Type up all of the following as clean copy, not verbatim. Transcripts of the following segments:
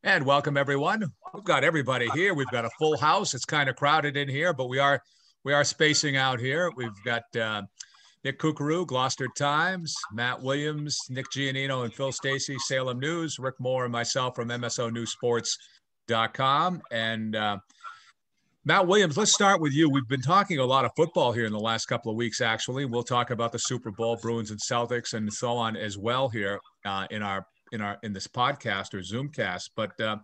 And welcome, everyone. We've got everybody here. We've got a full house. It's kind of crowded in here, but we are spacing out here. We've got Nick Kukaroo, Gloucester Times, Matt Williams, Nick Giannino, and Phil Stacy, Salem News, Rick Moore, and myself from MSONewsports.com. And Matt Williams, let's start with you. We've been talking a lot of football here in the last couple of weeks, actually. We'll talk about the Super Bowl, Bruins and Celtics, and so on as well here in this podcast or Zoomcast. But the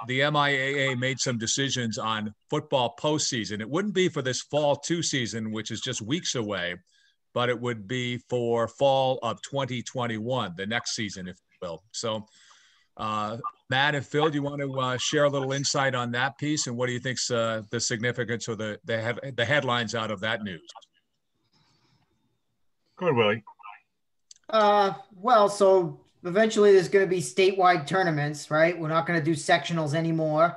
MIAA made some decisions on football postseason. It wouldn't be for this fall 2 season, which is just weeks away, but it would be for fall of 2021, the next season, if you will. So Matt and Phil, do you want to share a little insight on that piece, and what do you think's the significance or the headlines out of that news? Go ahead, Willie. Well, so eventually there's going to be statewide tournaments, right? We're not going to do sectionals anymore.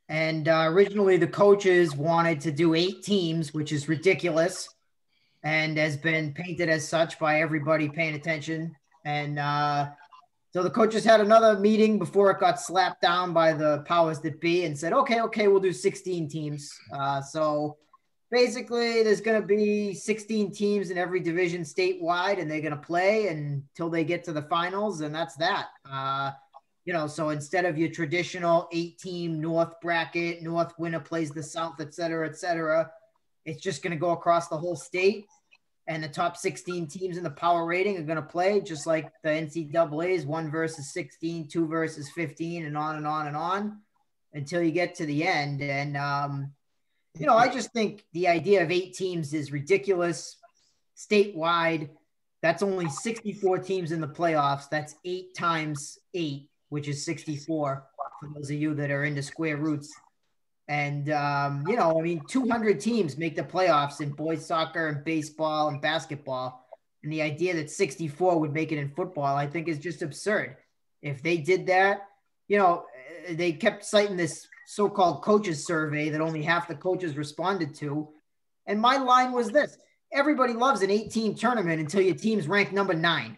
And originally the coaches wanted to do 8 teams, which is ridiculous and has been painted as such by everybody paying attention. And so the coaches had another meeting before it got slapped down by the powers that be and said, okay, we'll do 16 teams. So basically, there's going to be 16 teams in every division statewide, and they're going to play until they get to the finals, and that's that. So instead of your traditional 8-team North bracket, North winner plays the South, et cetera, it's just going to go across the whole state, and the top 16 teams in the power rating are going to play just like the NCAA's 1 versus 16, 2 versus 15, and on and on and on until you get to the end. And, I just think the idea of 8 teams is ridiculous. Statewide, that's only 64 teams in the playoffs. That's 8 times 8, which is 64 for those of you that are into square roots. And, 200 teams make the playoffs in boys soccer and baseball and basketball. And the idea that 64 would make it in football, I think, is just absurd. If they did that, they kept citing this so-called coaches survey that only half the coaches responded to. And my line was this: everybody loves an 8-team tournament until your team's ranked number 9.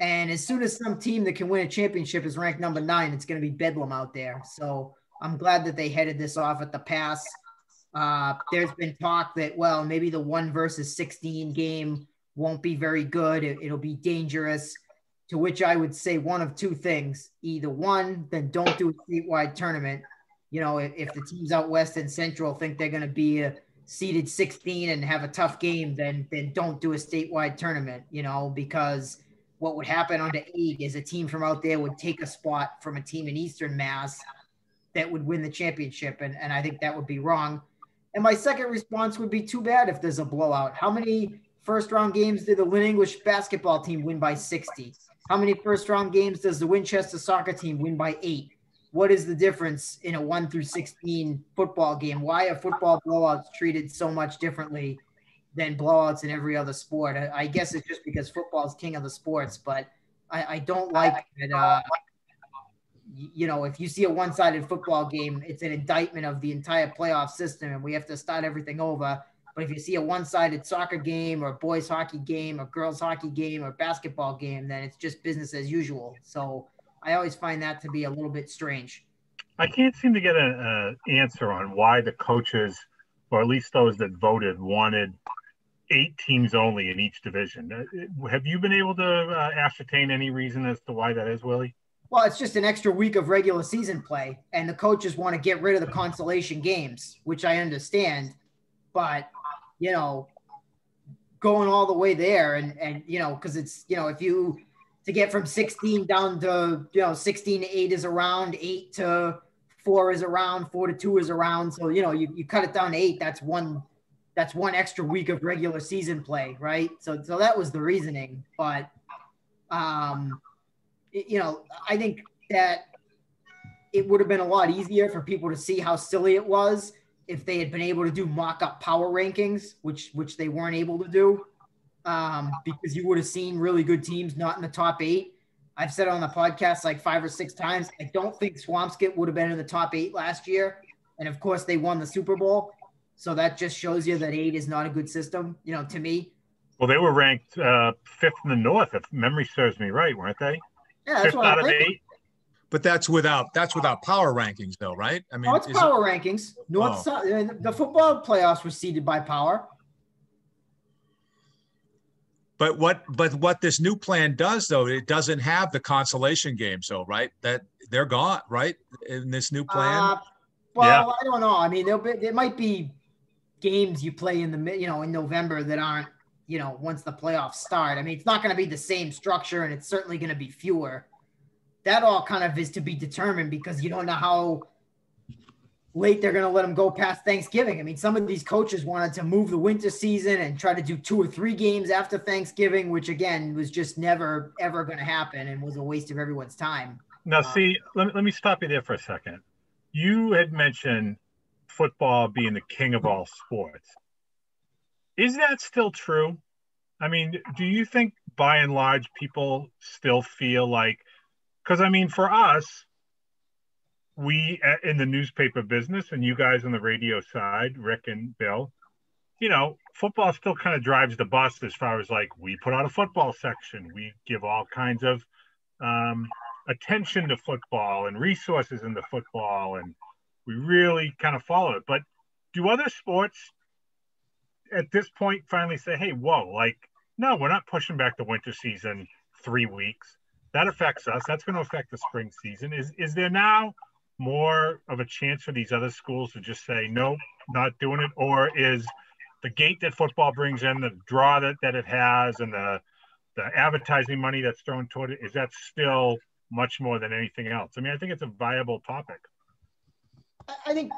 And as soon as some team that can win a championship is ranked number 9, it's going to be bedlam out there. So I'm glad that they headed this off at the pass. There's been talk that, well, maybe the 1 versus 16 game won't be very good. It'll be dangerous. To which I would say one of 2 things. Either one, then don't do a statewide tournament. If the teams out west and central think they're going to be a seeded 16 and have a tough game, then don't do a statewide tournament, because what would happen under 8 is a team from out there would take a spot from a team in Eastern Mass that would win the championship. And I think that would be wrong. And my second response would be, too bad if there's a blowout. How many first-round games did the Lynn English basketball team win by 60? How many first-round games does the Winchester soccer team win by 8? What is the difference in a 1 through 16 football game? Why are football blowouts treated so much differently than blowouts in every other sport? I guess it's just because football is king of the sports, but I don't like that. If you see a one-sided football game, it's an indictment of the entire playoff system, and we have to start everything over. But if you see a one-sided soccer game or boys hockey game or girls hockey game or basketball game, then it's just business as usual. So I always find that to be a little bit strange. I can't seem to get an answer on why the coaches, or at least those that voted, wanted 8 teams only in each division. Have you been able to ascertain any reason as to why that is, Willie? Well, it's just an extra week of regular season play, and the coaches want to get rid of the consolation games, which I understand. But, going all the way there and because it's, if you – to get from 16 down to, 16 to 8 is around, 8 to 4 is around, 4 to 2 is around. So, you cut it down to 8. That's one extra week of regular season play, right? So that was the reasoning. But, I think that it would have been a lot easier for people to see how silly it was if they had been able to do mock-up power rankings, which they weren't able to do. Because you would have seen really good teams not in the top 8. I've said it on the podcast like 5 or 6 times. I don't think Swampscott would have been in the top 8 last year. And of course they won the Super Bowl. So that just shows you that 8 is not a good system, to me. Well, they were ranked 5th in the North, if memory serves me right, weren't they? Yeah, that's 5th out of 8. But that's without power rankings, though, right? I mean, it's power rankings. North South, the football playoffs were seeded by power. But what this new plan does, though, it doesn't have the consolation games, though, right? That they're gone, right? In this new plan. I don't know. I mean, there might be games you play in in November that aren't, once the playoffs start. I mean, it's not going to be the same structure, and it's certainly going to be fewer. That all kind of is to be determined because you don't know how late they're going to let them go past Thanksgiving. I mean, some of these coaches wanted to move the winter season and try to do 2 or 3 games after Thanksgiving, which again was just never, ever going to happen and was a waste of everyone's time. Now, see, let me stop you there for a second. You had mentioned football being the king of all sports. Is that still true? I mean, do you think by and large people still feel like, because I mean, for us, we in the newspaper business and you guys on the radio side, Rick and Bill, football still kind of drives the bus as far as like we put out a football section. We give all kinds of attention to football and resources into football, and we really kind of follow it. But do other sports at this point finally say, hey, whoa, like, no, we're not pushing back the winter season 3 weeks. That affects us. That's going to affect the spring season. Is there now more of a chance for these other schools to just say, nope, not doing it? Or is the gate that football brings in, the draw that it has, and the advertising money that's thrown toward it, is that still much more than anything else? I mean, I think it's a viable topic. I think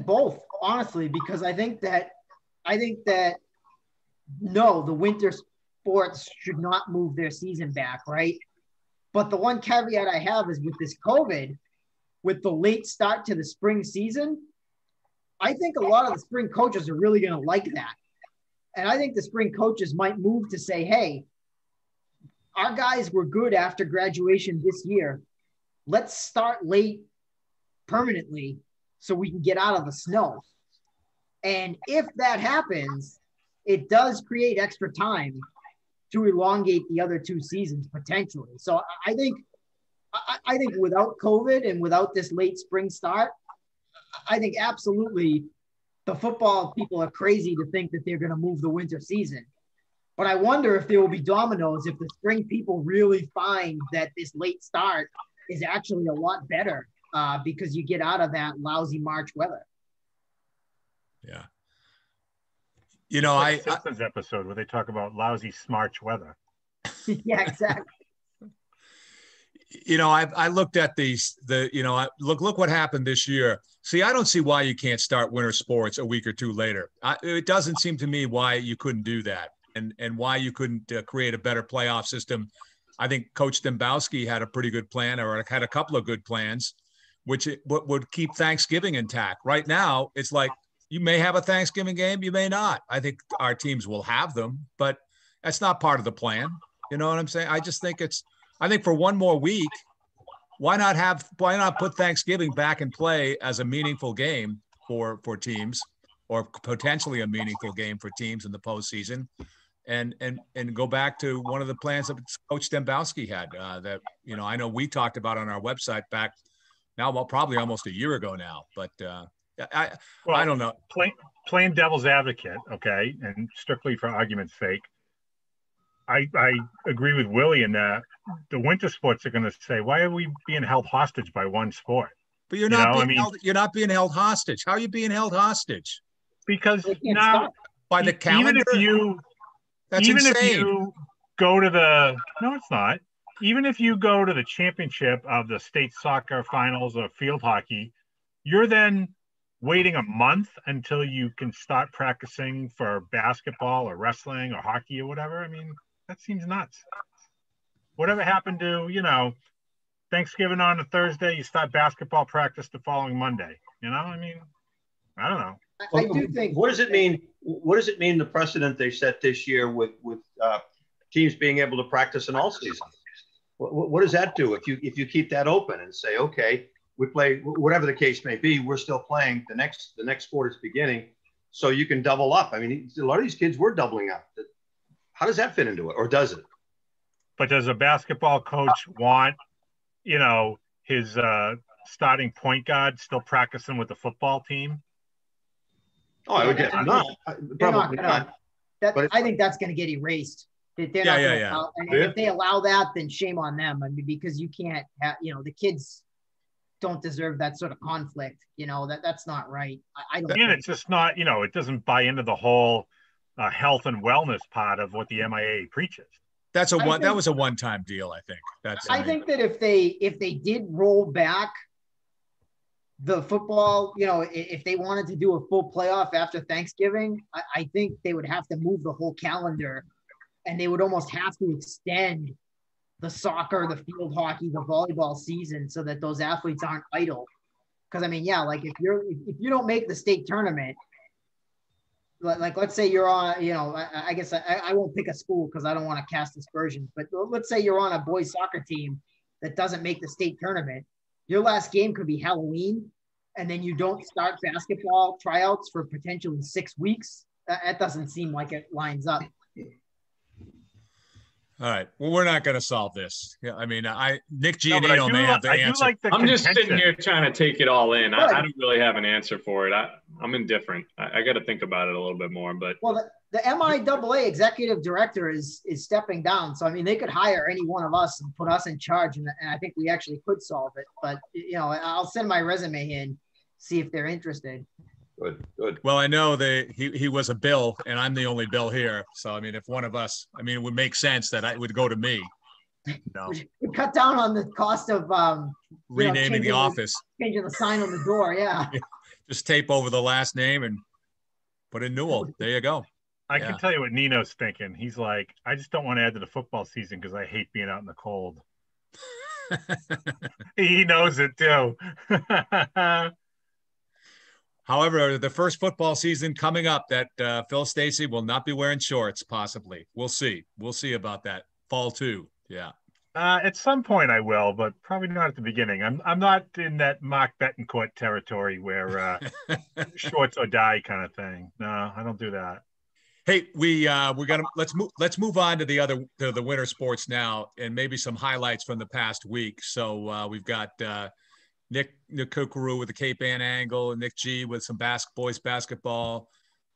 both, honestly, because I think that no, the winter sports should not move their season back, right? But the one caveat I have is with this COVID, with the late start to the spring season, I think a lot of the spring coaches are really going to like that. And I think the spring coaches might move to say, hey, our guys were good after graduation this year. Let's start late permanently so we can get out of the snow. And if that happens, it does create extra time to elongate the other 2 seasons potentially. So I think without COVID and without this late spring start, I think absolutely the football people are crazy to think that they're going to move the winter season. But I wonder if there will be dominoes if the spring people really find that this late start is actually a lot better because you get out of that lousy March weather. Yeah. Like Simpsons episode where they talk about lousy March weather. Yeah, exactly. I looked at look what happened this year. See, I don't see why you can't start winter sports a week or 2 later. It doesn't seem to me why you couldn't do that and why you couldn't create a better playoff system. I think Coach Dembowski had a pretty good plan, or had a couple of good plans, which would keep Thanksgiving intact. Right now, it's like you may have a Thanksgiving game, you may not. I think our teams will have them, but that's not part of the plan. You know what I'm saying? I just think I think for 1 more week, why not put Thanksgiving back in play as a meaningful game for teams, or potentially a meaningful game for teams in the postseason, and go back to one of the plans that Coach Dembowski had that, I know we talked about on our website back now, well, probably almost a year ago now, but I don't know. Playing devil's advocate, okay, and strictly for argument's sake, I agree with Willie in that the winter sports are going to say, why are we being held hostage by one sport? But you're not being held hostage. How are you being held hostage? Because now by the calendar. Even if you go to no, it's not. Even if you go to the championship of the state soccer finals or field hockey, you're then waiting a month until you can start practicing for basketball or wrestling or hockey or whatever. I mean, that seems nuts. Whatever happened to, Thanksgiving on a Thursday, you start basketball practice the following Monday. I mean, I don't know. I do think. What does it mean? What does it mean, the precedent they set this year with teams being able to practice in all seasons? What does that do if you keep that open and say, okay, we play whatever the case may be, we're still playing the next sport is beginning, so you can double up. I mean, a lot of these kids were doubling up. How does that fit into it, or does it? But does a basketball coach want, his starting point guard still practicing with the football team? Oh, I would guess not. Probably not. I think that's going to get erased. They're not going to allow, and if they allow that, then shame on them. I mean, because you can't have, the kids don't deserve that sort of conflict. That's not right. I don't. And it's just not, it doesn't buy into the whole health and wellness part of what the MIA preaches. That was a one-time deal, I think. I think that if they did roll back the football, if they wanted to do a full playoff after Thanksgiving, I think they would have to move the whole calendar, and they would almost have to extend the soccer, the field hockey, the volleyball season so that those athletes aren't idle. Because if you don't make the state tournament, like let's say you're on, I guess I won't pick a school because I don't want to cast aspersions, but let's say you're on a boys soccer team that doesn't make the state tournament. Your last game could be Halloween, and then you don't start basketball tryouts for potentially 6 weeks. That doesn't seem like it lines up. All right. Well, we're not going to solve this. Yeah, I mean, Nick G and Eno may have the answer. I'm just sitting here trying to take it all in. I don't really have an answer for it. I'm indifferent. I got to think about it a little bit more. But the MIAA executive director is stepping down, so I mean, they could hire any one of us and put us in charge, and I think we actually could solve it. But I'll send my resume in, see if they're interested. Good. Well, I know he was a Bill, and I'm the only Bill here. So, I mean, if one of us, it would make sense that it would go to me. We cut down on the cost of renaming the office, changing the sign on the door. Yeah. Just tape over the last name and put in Newell. There you go. I can tell you what Nino's thinking. He's like, I just don't want to add to the football season because I hate being out in the cold. He knows it too. However, the first football season coming up, that Phil Stacey will not be wearing shorts, possibly. We'll see. We'll see about that. Fall too. Yeah. At some point I will, but probably not at the beginning. I'm not in that Mark Betancourt territory where shorts or die kind of thing. No, I don't do that. Hey, let's move on to the winter sports now, and maybe some highlights from the past week. So we've got Nick Kukuru with the Cape Ann angle, and Nick G with some boys basketball,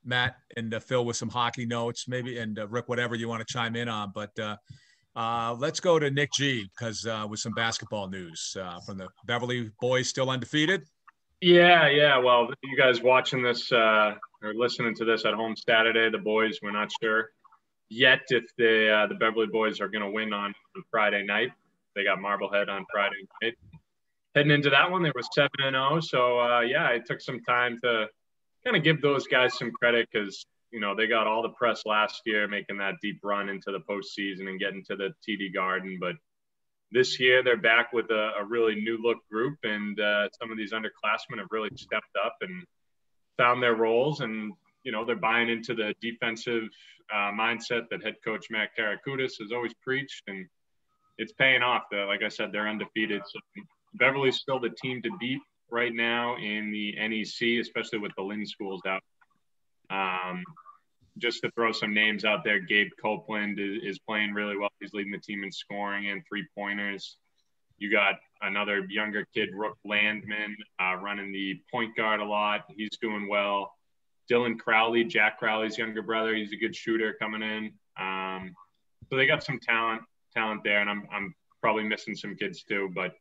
Matt and Phil with some hockey notes, maybe, and Rick, whatever you want to chime in on. But let's go to Nick G because with some basketball news from the Beverly boys, still undefeated. Yeah. Well, you guys watching this or listening to this at home Saturday, the boys, we're not sure yet if the Beverly boys are going to win on Friday night. They got Marblehead on Friday night. Heading into that one, they were 7-0. So, it took some time to kind of give those guys some credit because, they got all the press last year, making that deep run into the postseason and getting to the TD Garden. But this year, they're back with a really new-look group, and some of these underclassmen have really stepped up and found their roles. And, they're buying into the defensive mindset that head coach Matt Karakutis has always preached, and it's paying off. Like I said, they're undefeated. So Beverly's still the team to beat right now in the NEC, especially with the Lynn schools out. Just to throw some names out there, Gabe Copeland is playing really well. He's leading the team in scoring and three-pointers. You got another younger kid, Rook Landman, running the point guard a lot. He's doing well. Dylan Crowley, Jack Crowley's younger brother, he's a good shooter coming in. So they got some talent there, and I'm probably missing some kids too, but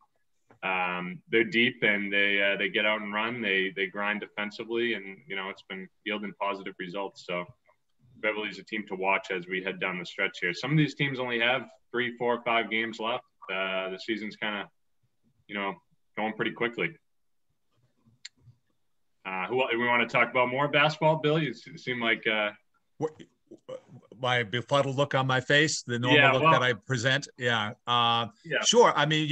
they're deep and they get out and run. They grind defensively, and it's been yielding positive results. So Beverly's a team to watch as we head down the stretch here. Some of these teams only have 3, 4, 5 games left. The season's kind of going pretty quickly. Who we want to talk about more basketball, Bill? You seem like my befuddled look on my face, the normal look that I present. Yeah. Sure. I mean,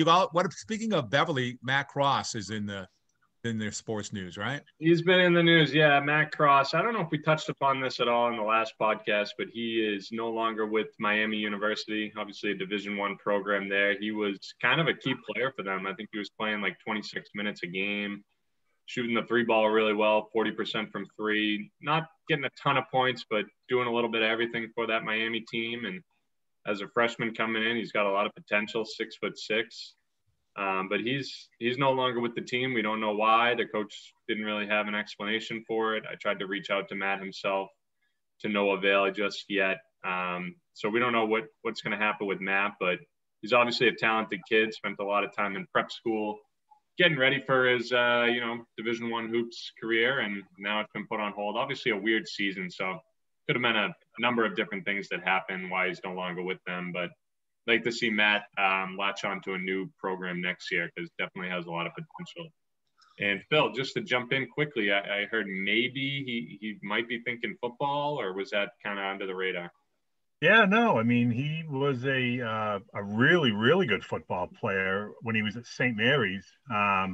speaking of Beverly, Matt Cross is in their sports news, right? He's been in the news. Yeah. Matt Cross. I don't know if we touched upon this at all in the last podcast, but he is no longer with Miami University, obviously a Division I program there. He was kind of a key player for them. I think he was playing like 26 minutes a game, shooting the three ball really well, 40% from three, not getting a ton of points, but doing a little bit of everything for that Miami team. And as a freshman coming in, he's got a lot of potential, 6'6". But he's no longer with the team. We don't know why. The coach didn't really have an explanation for it. I tried to reach out to Matt himself, to no avail just yet. So we don't know what's going to happen with Matt, but he's obviously a talented kid, spent a lot of time in prep school, getting ready for his, Division I hoops career. And now it's been put on hold. Obviously a weird season. So could have been a number of different things that happened, why he's no longer with them. But I'd like to see Matt latch on to a new program next year, because definitely has a lot of potential. And Phil, just to jump in quickly, I heard maybe he might be thinking football, or was that kind of under the radar? Yeah, no, I mean, he was a really, really good football player when he was at St. Mary's. I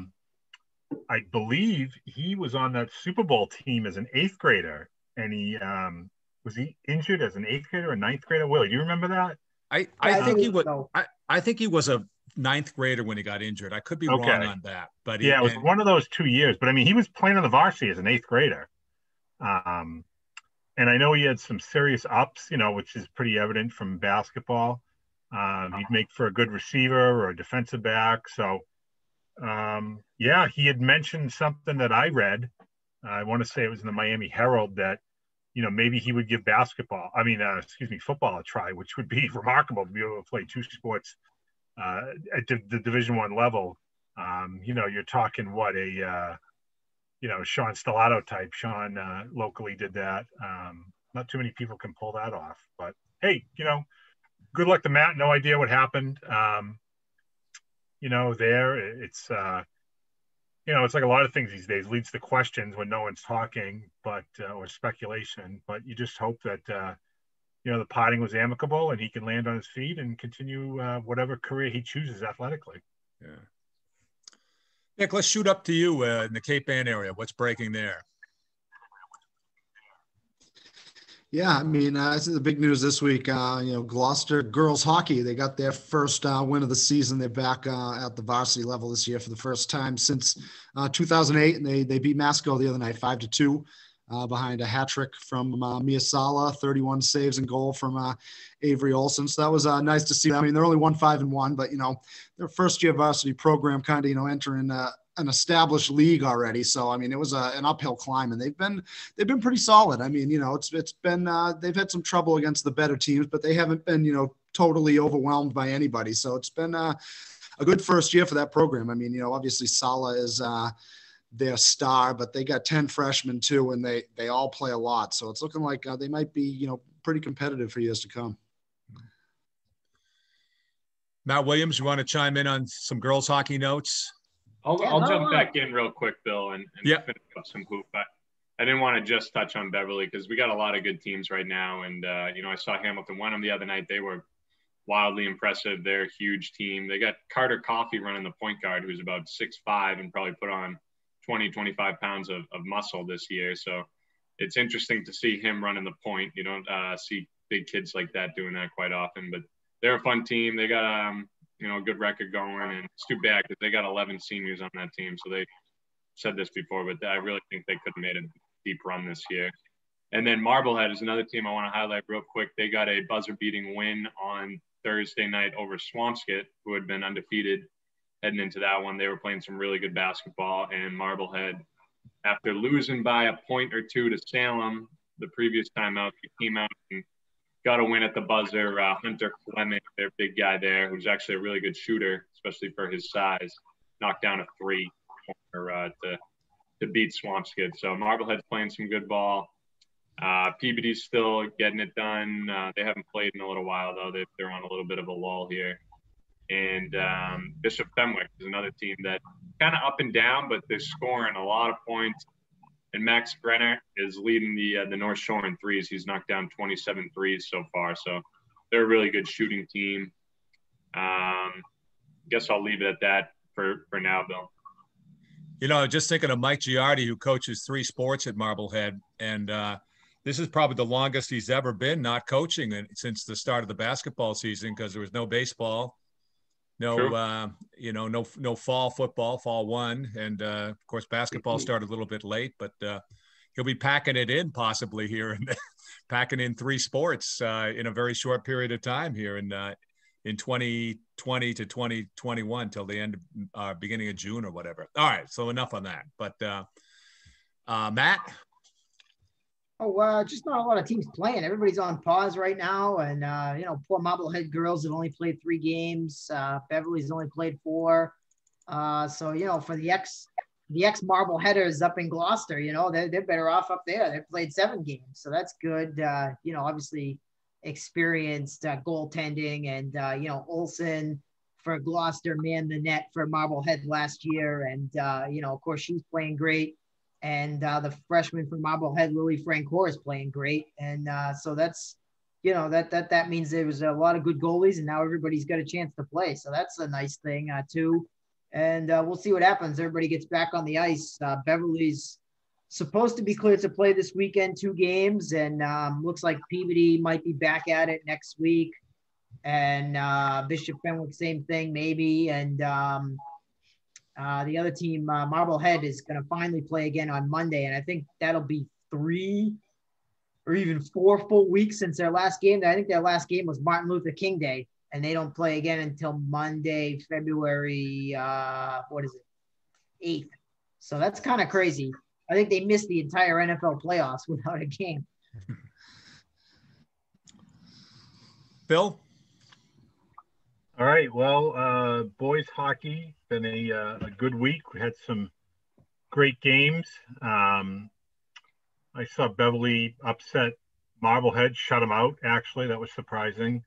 believe he was on that Super Bowl team as an 8th grader, and was he injured as an 8th grader or 9th grader? Willie, do you remember that? I think he was. I think he was a 9th grader when he got injured. I could be wrong on that, but it was one of those 2 years. But I mean, he was playing on the varsity as an 8th grader. And I know he had some serious ups, which is pretty evident from basketball. He'd make for a good receiver or a defensive back. So, he had mentioned something that I read. I want to say it was in the Miami Herald that, maybe he would give football a try, which would be remarkable to be able to play 2 sports at the Division I level. You're talking Sean Stellato type. Sean locally did that. Not too many people can pull that off. But hey, good luck to Matt. No idea what happened. It's it's like a lot of things these days, leads to questions when no one's talking, but or speculation. But you just hope that the parting was amicable and he can land on his feet and continue whatever career he chooses athletically. Yeah. Nick, let's shoot up to you in the Cape Ann area. What's breaking there? Yeah, I mean, this is the big news this week. Gloucester girls hockey, they got their first win of the season. They're back at the varsity level this year for the first time since 2008, and they beat Masco the other night 5-2 behind a hat trick from Mia Sala, 31 saves and goal from Avery Olson. So that was nice to see. I mean, they're only 1-5-1, but their first year varsity program kind of entering an established league already. So I mean, it was an uphill climb, and they've been pretty solid. I mean, it's been they've had some trouble against the better teams, but they haven't been totally overwhelmed by anybody. So it's been a good first year for that program. I mean, obviously Sala is their star, but they got 10 freshmen too, and they all play a lot. So it's looking like they might be pretty competitive for years to come. Matt Williams, you want to chime in on some girls hockey notes? I'll jump back in real quick, Bill, and finish up some hoop. I didn't want to just touch on Beverly because we got a lot of good teams right now. And, I saw Hamilton Wenham the other night. They were wildly impressive. They're a huge team. They got Carter Coffey running the point guard, who's about 6'5" and probably put on 20, 25 pounds of muscle this year. So it's interesting to see him running the point. You don't see big kids like that doing that quite often. But they're a fun team. They got a good record going, and it's too bad because they got 11 seniors on that team. So they said this before, but I really think they could have made a deep run this year. And then Marblehead is another team I want to highlight real quick. They got a buzzer-beating win on Thursday night over Swampscott, who had been undefeated heading into that one. They were playing some really good basketball, and Marblehead, after losing by a point or two to Salem the previous time out, came out and got a win at the buzzer. Hunter Fleming, their big guy there, who's actually a really good shooter, especially for his size, knocked down a 3-pointer to beat Swampscott. So Marblehead's playing some good ball. Peabody's still getting it done. They haven't played in a little while, though. They're on a little bit of a lull here. And Bishop Fenwick is another team that kind of up and down, but they're scoring a lot of points. And Max Brenner is leading the North Shore in threes. He's knocked down 27 threes so far. So they're a really good shooting team. Guess I'll leave it at that for now, Bill. Just thinking of Mike Giardi, who coaches 3 sports at Marblehead. And this is probably the longest he's ever been not coaching since the start of the basketball season, because there was no baseball. No fall football, fall 1. And, of course, basketball started a little bit late, but he'll be packing it in possibly here and packing in 3 sports in a very short period of time here in in 2020 to 2021 till the end, beginning of June or whatever. All right, so enough on that. But Matt? Oh, just not a lot of teams playing. Everybody's on pause right now. And, poor Marblehead girls have only played 3 games. Beverly's only played 4. So, for the ex Marbleheaders up in Gloucester, they're better off up there. They've played 7 games. So that's good. Obviously experienced goaltending and, Olsen for Gloucester manned the net for Marblehead last year. And, of course, she's playing great. And the freshman from Marblehead, Lily Francoeur, is playing great. And so that's, that means there was a lot of good goalies, and now everybody's got a chance to play. So that's a nice thing too. And we'll see what happens. Everybody gets back on the ice. Beverly's supposed to be cleared to play this weekend, 2 games. And looks like Peabody might be back at it next week. And Bishop Fenwick, same thing, maybe. And the other team, Marblehead, is going to finally play again on Monday. And I think that'll be 3 or even 4 full weeks since their last game. I think their last game was Martin Luther King Day, and they don't play again until Monday, February, 8th. So that's kind of crazy. I think they missed the entire NFL playoffs without a game. Bill? All right. Well, boys hockey, been a good week. We had some great games. I saw Beverly upset Marblehead, shut them out, actually. That was surprising.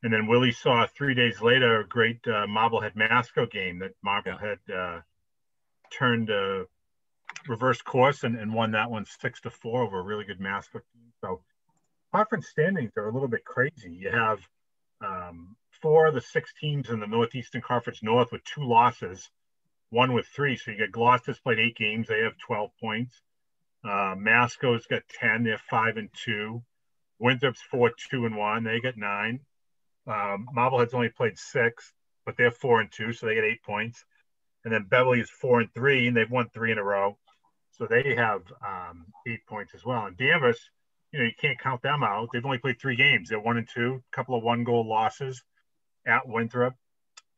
And then Willie saw 3 days later a great Marblehead Masco game that Marblehead turned reverse course and won that one 6-4 over a really good Masco team. So conference standings are a little bit crazy. You have 4 of the 6 teams in the Northeastern Conference North with 2 losses, 1 with 3. So you got Gloucester's played 8 games. They have 12 points. Masco's got 10. They're 5-2. Winthrop's 4-2-1. They got 9. Marblehead's only played 6, but they're 4-2, so they get 8 points. And then Beverly is 4-3, and they've won 3 in a row. So they have 8 points as well. And Danvers, you can't count them out. They've only played 3 games. They're 1-2, a couple of 1-goal losses at Winthrop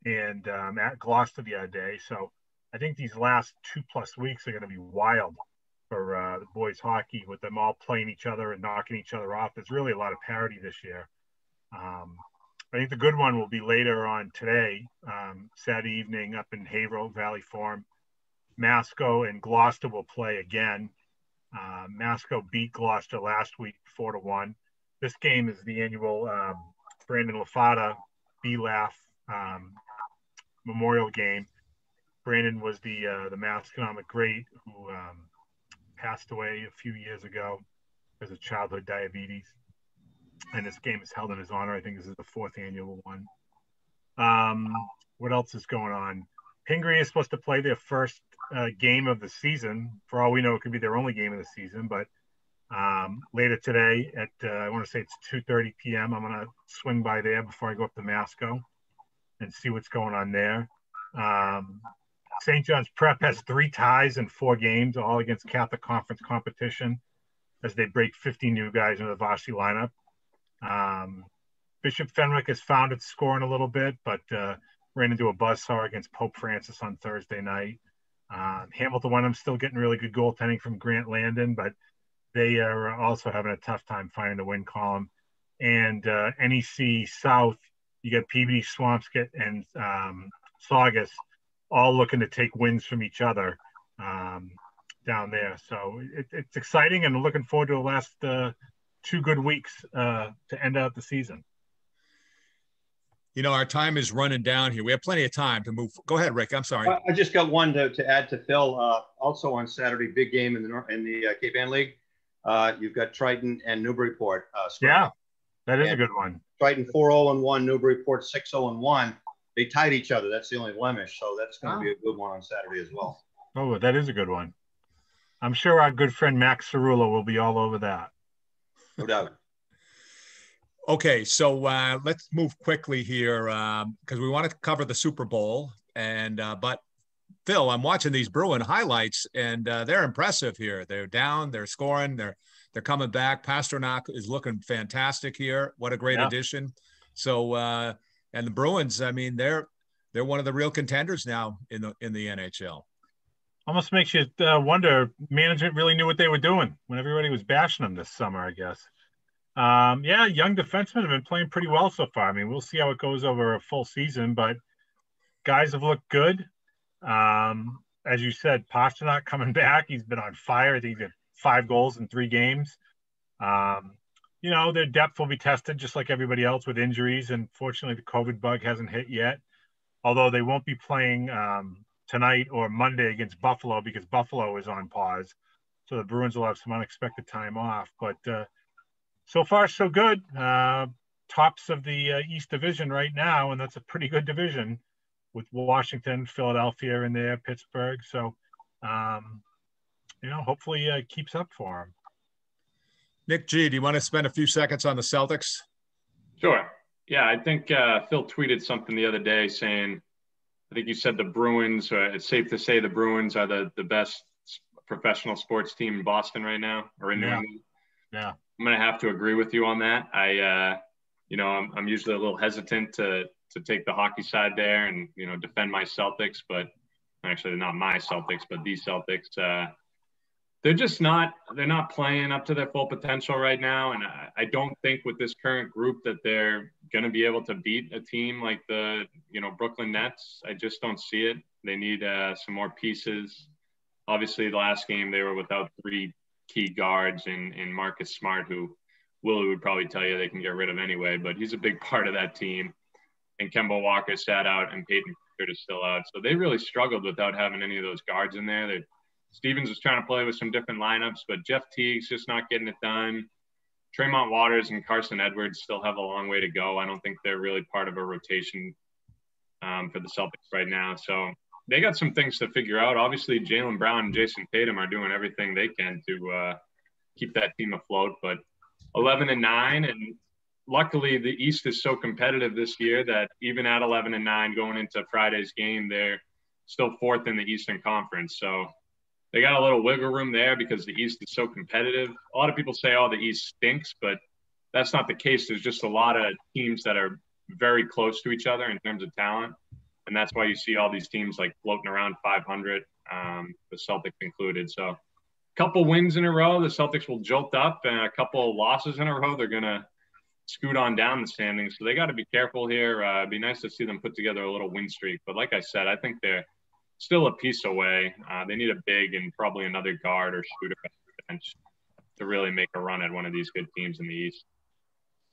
and at Gloucester the other day. So I think these last 2+ weeks are going to be wild for the boys hockey, with them all playing each other and knocking each other off. There's really a lot of parity this year. I think the good one will be later on today, Saturday evening up in Haverhill Valley Forum. Masco and Gloucester will play again. Masco beat Gloucester last week 4-1. This game is the annual Brandon LaFada BLAF Memorial game. Brandon was the Masconomic great who passed away a few years ago because of childhood diabetes. And this game is held in his honor. I think this is the 4th annual one. What else is going on? Pingree is supposed to play their first game of the season. For all we know, it could be their only game of the season. But later today at, I want to say it's 2:30 p.m., I'm going to swing by there before I go up to Masco and see what's going on there. St. John's Prep has 3 ties in 4 games, all against Catholic Conference competition, as they break 50 new guys into the varsity lineup. Bishop Fenwick has found its scoring a little bit, but ran into a buzzsaw against Pope Francis on Thursday night. Hamilton Wenham still getting really good goaltending from Grant Landon, but they are also having a tough time finding the win column. And NEC South, you got Peabody, Swampscott, and Saugus all looking to take wins from each other down there. So it's exciting, and looking forward to the last 2 good weeks to end out the season. Our time is running down here. We have plenty of time to move. Go ahead, Rick. I'm sorry. I just got one to add to Phil. Also on Saturday, big game in the Cape Ann League. You've got Triton and Newburyport. Yeah, that is a good one. Triton 4-0-1, Newburyport 6-0-1. They tied each other. That's the only blemish. So that's going to be a good one on Saturday as well. Oh, that is a good one. I'm sure our good friend Max Cerullo will be all over that. No doubt. Okay, so let's move quickly here because we want to cover the Super Bowl. And but Phil, I'm watching these Bruin highlights, and they're impressive here. They're down, they're scoring, they're coming back. Pasternak is looking fantastic here. What a great addition. So And the Bruins, I mean, they're one of the real contenders now in the NHL. Almost makes you wonder, management really knew what they were doing when everybody was bashing them this summer, I guess. Yeah, young defensemen have been playing pretty well so far. I mean, we'll see how it goes over a full season, but guys have looked good. As you said, Pastrnak coming back. He's been on fire. I think he got 5 goals in 3 games. You know, their depth will be tested just like everybody else with injuries. And fortunately, the COVID bug hasn't hit yet, although they won't be playing tonight or Monday against Buffalo because Buffalo is on pause. So the Bruins will have some unexpected time off. But so far, so good. Tops of the East Division right now, and that's a pretty good division with Washington, Philadelphia in there, Pittsburgh. So, you know, hopefully it keeps up for them. Nick G, do you want to spend a few seconds on the Celtics? Sure. Yeah, I think Phil tweeted something the other day saying, I think you said the Bruins, it's safe to say the Bruins are the best professional sports team in Boston right now, or in New England. Yeah. I'm going to have to agree with you on that. You know, I'm usually a little hesitant to take the hockey side there and, you know, defend my Celtics, but actually not my Celtics, but these Celtics. They're not playing up to their full potential right now. And I don't think with this current group that they're going to be able to beat a team like the, you know, Brooklyn Nets. I just don't see it. They need some more pieces. Obviously, the last game they were without 3 key guards in Marcus Smart, who Willie would probably tell you they can get rid of anyway, but he's a big part of that team. And Kemba Walker sat out and Peyton Pritchard is still out. So they really struggled without having any of those guards in there. Stevens was trying to play with some different lineups, but Jeff Teague's just not getting it done. Tremont Waters and Carson Edwards still have a long way to go. I don't think they're really part of a rotation for the Celtics right now. So they got some things to figure out. Obviously, Jaylen Brown and Jason Tatum are doing everything they can to keep that team afloat. But 11-9, and luckily the East is so competitive this year that even at 11-9 going into Friday's game, they're still 4th in the Eastern Conference. So they got a little wiggle room there because the East is so competitive. A lot of people say, oh, the East stinks, but that's not the case. There's just a lot of teams that are very close to each other in terms of talent. And that's why you see all these teams like floating around 500, the Celtics included. So a couple wins in a row, the Celtics will jolt up, and a couple losses in a row, they're going to scoot on down the standings. So they got to be careful here. It'd be nice to see them put together a little win streak. But like I said, I think they're still a piece away. They need a big and probably another guard or shooter bench to really make a run at one of these good teams in the East.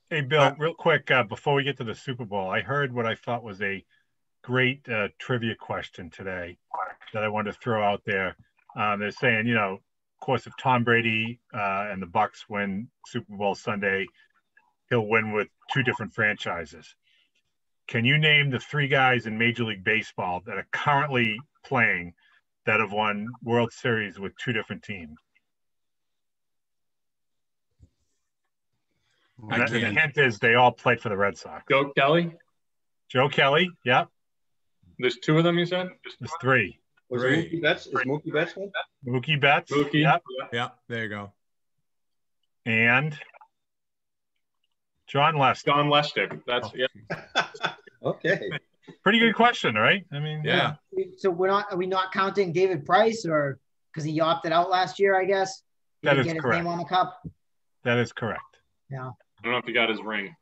Hey, Bill, real quick, before we get to the Super Bowl, I heard what I thought was a great trivia question today that I wanted to throw out there. They're saying, you know, of course, if Tom Brady and the Bucs win Super Bowl Sunday, he'll win with 2 different franchises. Can you name the 3 guys in Major League Baseball that are currently playing that have won World Series with 2 different teams? And the hint is they all played for the Red Sox. Joe Kelly? Joe Kelly, yep. There's 2 of them, you said? There's 3. Was Mookie Betts? Is Mookie Betts one? Mookie Betts. Mookie. Yep. Yeah, there you go. And John Lester. John Lester. That's Okay. Pretty good question, right? I mean, Yeah. So are we not counting David Price, or because he opted out last year, I guess? That Didn't is get his correct. name on the cup. That is correct. Yeah. I don't know if he got his ring.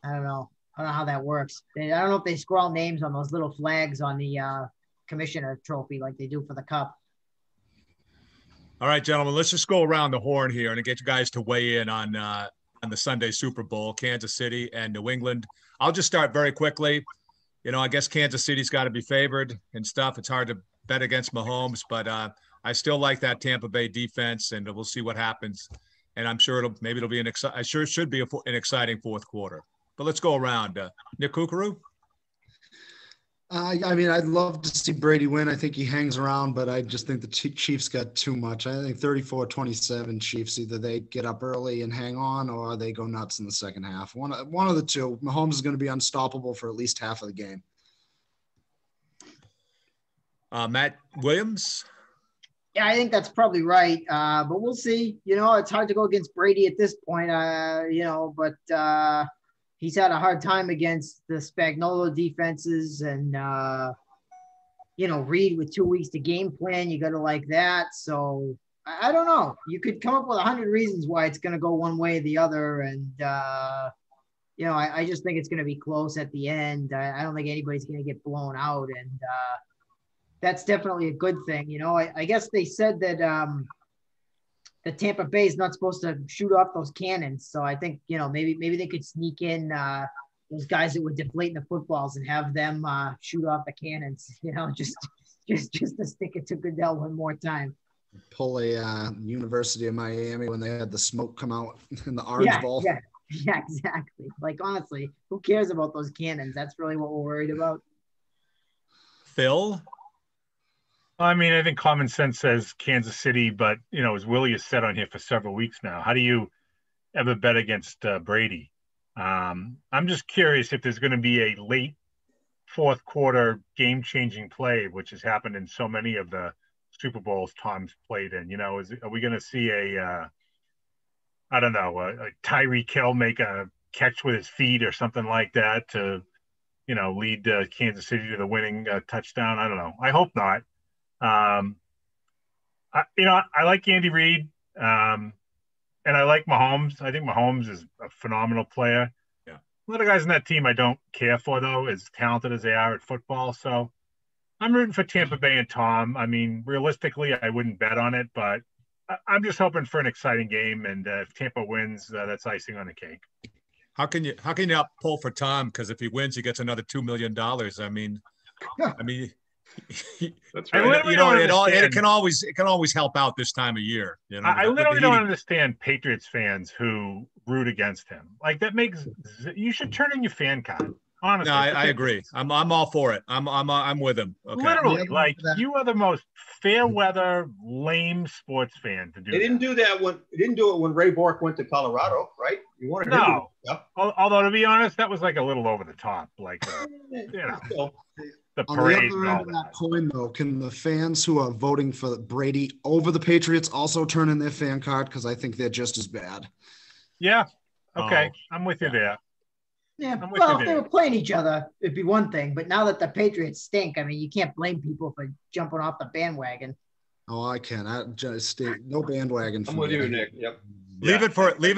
I don't know how that works. I don't know if they scroll names on those little flags on the commissioner trophy like they do for the cup. All right, gentlemen, let's just go around the horn here and get you guys to weigh in on the Sunday Super Bowl, Kansas City and New England. I'll just start very quickly. You know, I guess Kansas City's got to be favored and stuff. It's hard to bet against Mahomes, but I still like that Tampa Bay defense, and we'll see what happens. And I'm sure it'll be should be an exciting 4th quarter. But let's go around. Nick Kukuru? I mean, I'd love to see Brady win. I think he hangs around, but I just think the Chiefs got too much. I think 34-27 Chiefs. Either they get up early and hang on, or they go nuts in the second half. One of the two. Mahomes is going to be unstoppable for at least half of the game. Matt Williams? Yeah, I think that's probably right. But we'll see. You know, it's hard to go against Brady at this point, but he's had a hard time against the Spagnuolo defenses, and Reed with 2 weeks to game plan, you got to like that. So I don't know. You could come up with 100 reasons why it's going to go one way or the other, and I just think it's going to be close at the end. I don't think anybody's going to get blown out, and that's definitely a good thing. I guess they said that the Tampa Bay is not supposed to shoot off those cannons. So I think, maybe they could sneak in those guys that were deflating the footballs and have them shoot off the cannons, just to stick it to Goodell one more time. Pull a University of Miami when they had the smoke come out in the Orange Bowl. Yeah, exactly. Like, honestly, who cares about those cannons? That's really what we're worried about. Phil? I mean, I think common sense says Kansas City, but, as Willie has said on here for several weeks now, how do you ever bet against Brady? I'm just curious if there's going to be a late fourth quarter game-changing play, which has happened in so many of the Super Bowls Tom's played in. Are we going to see a Tyreek Hill make a catch with his feet or something like that to, lead Kansas City to the winning touchdown? I don't know. I hope not. I like Andy Reid, and I like Mahomes. I think Mahomes is a phenomenal player. Yeah. A lot of guys on that team I don't care for, though, as talented as they are at football. So I'm rooting for Tampa Bay and Tom. I mean, realistically, I wouldn't bet on it, but I'm just hoping for an exciting game. And if Tampa wins, that's icing on the cake. How can you not pull for Tom? Because if he wins, he gets another $2 million. I mean, that's right. It can always help out this time of year. I literally don't understand Patriots fans who root against him. Like, you should turn in your fan card. Honestly, no, I agree. I'm all for it. I'm with him. Okay. Literally, you are the most fair weather, lame sports fan to do. They didn't do that when Ray Bork went to Colorado, right? You wanted him to, yeah. Although, to be honest, that was like a little over the top. Like, the parade. On the other end of that coin, though, can the fans who are voting for Brady over the Patriots also turn in their fan card? Because I think they're just as bad. Yeah. Okay. I'm with you there. Yeah, well, if they were playing each other, it'd be one thing. But now that the Patriots stink, I mean, you can't blame people for jumping off the bandwagon. Oh, I can. I just no bandwagon. I'm with you, Nick. Yep. Leave it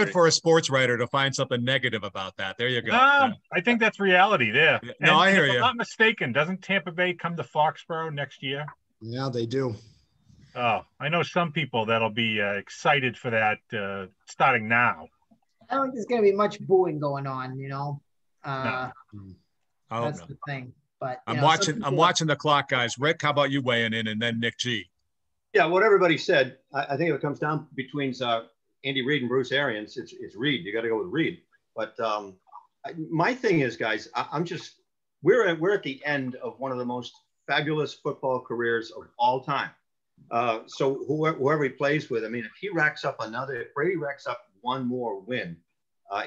for a sports writer to find something negative about that. There you go. I think that's reality there. No, I hear you. If I'm not mistaken, doesn't Tampa Bay come to Foxborough next year? Yeah, they do. Oh, I know some people that'll be excited for that starting now. I don't think there's going to be much booing going on, That's the thing. But I'm watching the clock, guys. Rick, how about you weighing in, and then Nick G? Yeah, what everybody said. I think if it comes down between Andy Reid and Bruce Arians, it's Reid. You got to go with Reid. But my thing is, guys, we're at the end of one of the most fabulous football careers of all time. So whoever he plays with, I mean, if Brady racks up one more win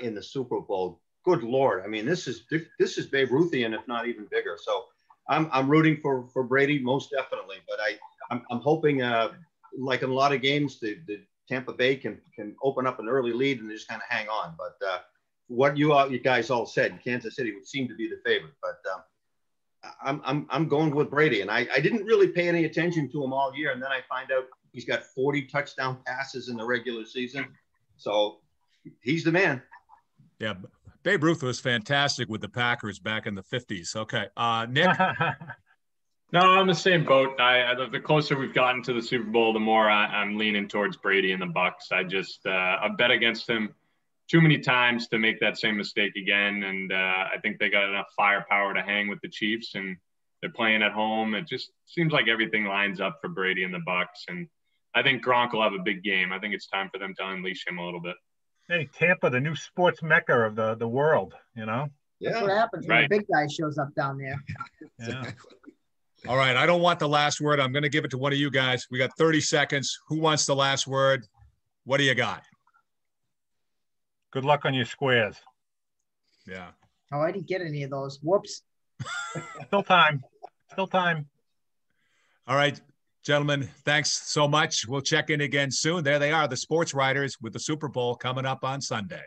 in the Super Bowl, good Lord. I mean, this is Babe Ruthian, if not even bigger. So I'm rooting for Brady most definitely, but I'm hoping like in a lot of games, the Tampa Bay can open up an early lead and just kind of hang on. But what you guys all said, Kansas City would seem to be the favorite, but I'm going with Brady, and I didn't really pay any attention to him all year, and then I find out he's got 40 touchdown passes in the regular season, so he's the man. Yeah, Babe Ruth was fantastic with the Packers back in the 50s. Okay, Nick. No, I'm the same boat. The closer we've gotten to the Super Bowl, the more I'm leaning towards Brady and the Bucs. I bet against him too many times to make that same mistake again. And I think they got enough firepower to hang with the Chiefs, and they're playing at home. It just seems like everything lines up for Brady and the Bucs. And I think Gronk will have a big game. I think it's time for them to unleash him a little bit. Hey, Tampa, the new sports mecca of the world, Yeah. That's what happens when the big guy shows up down there. Yeah. All right. I don't want the last word. I'm going to give it to one of you guys. We got 30 seconds. Who wants the last word? What do you got? Good luck on your squares. Yeah. Oh, I didn't get any of those. Whoops. Still time. All right, gentlemen, thanks so much. We'll check in again soon. There they are, the sports writers with the Super Bowl coming up on Sunday.